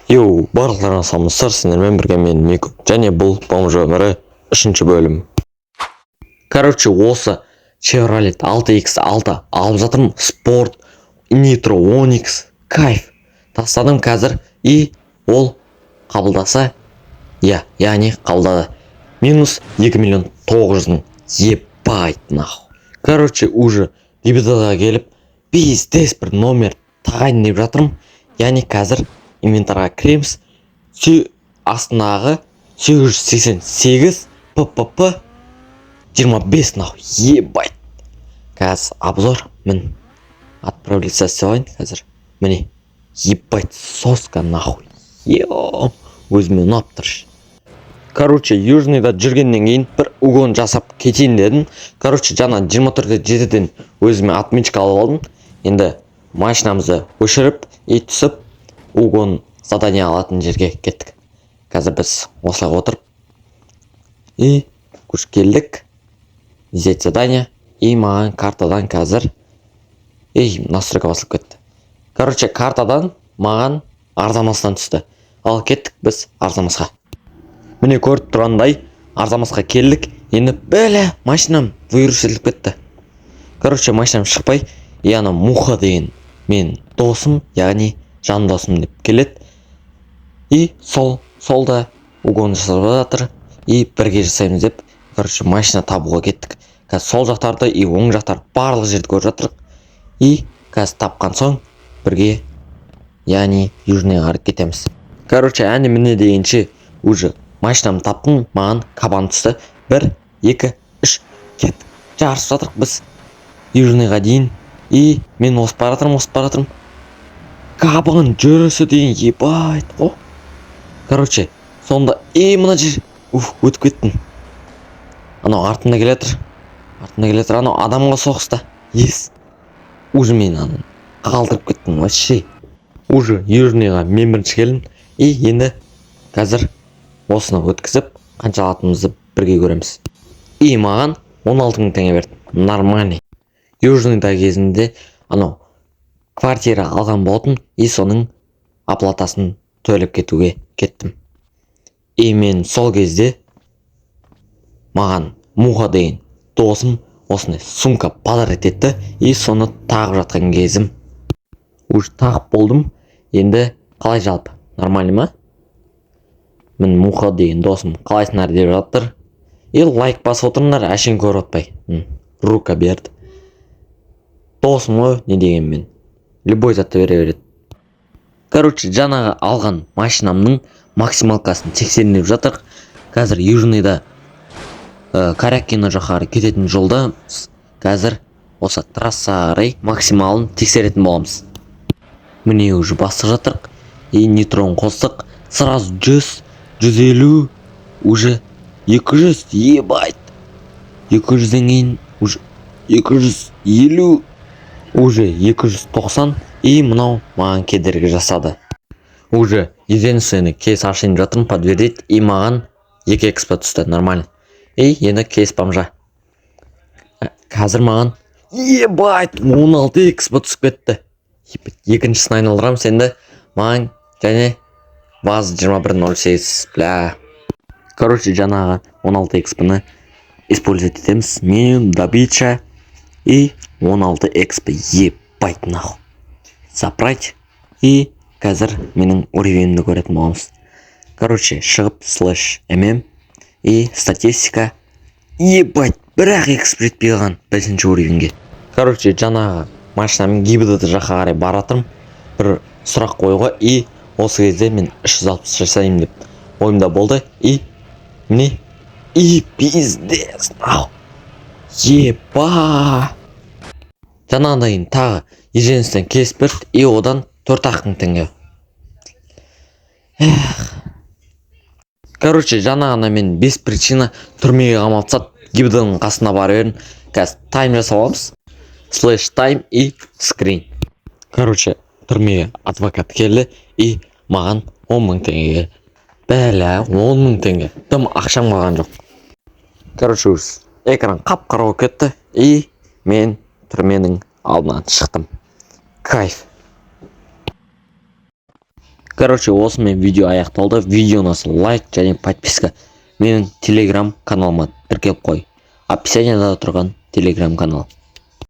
Барлықтарыңа саламатсыздар, сіздермен бірге мен Мико, және бұл бомж өмірі 3-ші бөлім. Осы Chevrolet 6X6 алып жатырмын. Спорт, Nitro, Onix, кайф. Тастадым қазір, и ол қабылдаса, яғни қабылдады. Минус 2.900.000. Ебайт нахуй. Уже гибддға келіп, пиздес бір номер тағайын деп жатырмын. Яғни қазір инвентарға кіреміз. Астындағы 888 ППП 25 нахуй. Ебайт. Қазір обзор, мін отправляться сегодня қазір. Міне, ебайт соска нахуй. Өзіме ұнап тұрш. Южныйда жүргеннен кейін бір угон жасап кетейін дедім. Жана 24-ден өзіме отметка алып алдым. Енді машинамызды өшіріп, түсіп, угон задание алатын жерге кеттік. Қазір біз осылай отырып, көш келдік. Взять задание, маған картадан қазір настройка басылып кетті. Картадан маған арзамасынан түсті. Ал кеттік біз арзамасқа. Міне көріп тұрғандай арзамасқа келдік. Енді машинам вирусиліп кетті. Машинам шықпай, ана Муха деген мен досым, яғни жан досым деп келеді. Солда угон жасап жатыр. Бірге жасаймыз деп, машина табуға кеттік. Қазір сол жақтарды, оң жақтар барлық жерді көріп жатырық. Қазір тапқан соң бірге, яғни южныйға қарап кетеміз. Әне міне дегенше уже машинамды таптым, маған кабан түсті. 1, 2, 3 кеттік. Жарысып жатырық біз южныйға дейін. Мен осып баратырмын. Кабан жүрісі деген ебайт қо. Сонда мына жер өтіп кеттім. Анау артында келетір. Анау адамға соғыста. Уже мен қалдырып кеттім вообще. Уже южныйға мен бірінші келдім. Енді қазір осыны өткізіп, қанша алатынымызды бірге көреміз. Маған 16.000 теңге берді. Нормальный. Южныйда кезінде анау квартира алған болатын, соның оплатасын төлеп кетуге кеттім. Мен сол кезде маған Муха деген досым осындай сумка подарок етті, соны тағып жатқан кезім. Уже тағып болдым. Енді қалай жалпы? Нормально ма? Мен Муха деген досым қалайсыңдар деп жатыр. Лайк басып отырыңдар, әшейін көріп отпай. Рука берді. Досым ғой, не деген мен. Любой затты бере береді. Жаңағы алған машинамның максималкасын тексеріп жатыр. Қазір южныйда Карякино жаққа кететін жолда қазір осы трассаға қарай максималын тексеретін боламыз. Міне уже басып жатырық. Нитрон қостық. Сразу 100, 150, уже 200, ебайт. 200-ден кейін уже 250, уже 290. Мынау маған кедергі жасады. Уже единственный кейс ашайын жатырмын, подтвердить. Маған 2 экспо түсті, нормально. Енді кейс бомжа. Қазір маған ебайт 16 экспо түсіп кетті. Екіншісін айналдырамыз енді. Маған және баз 21.08. Жаңағы 16 экспоны использовать етеміз. Меню, добича и 16 экспо. Ебайт нахуй. Запрать. Қазір менің уровенімді көретін боламыз. Шығып /mm и статистика. Ебайт, бірақ эксп жетпей қалған 5-ші уровенге. Жаңағы машинамен гибдді жаққа қарай баратырмын. Бір сұрақ қойуға, осы кезде мен 360 жасайым деп ойымда болды. Міне, пиздес, нау. Еба. Жаңағыдайын тағы еженістен кесіп берді, одан 4.000 теңге. Жаңағына мен 5 причина түрмеге қамалып тастады. Гибдінің қасына барып едім. Қазір тайм жасап аламыз. /time и screen. Түрмеге адвокат келді, маған 10.000 теңгеге. 10.000 теңге. Тым ақшам қалған жоқ. Экран қап-қара болып кетті, мен түрменің алдынан шықтым. Кайф. Короче, осымен видео аяқталды. Видео ұнаса лайк және подписка. Менің телеграм каналыма тіркеліп қой. Описаниеда тұрған телеграм канал.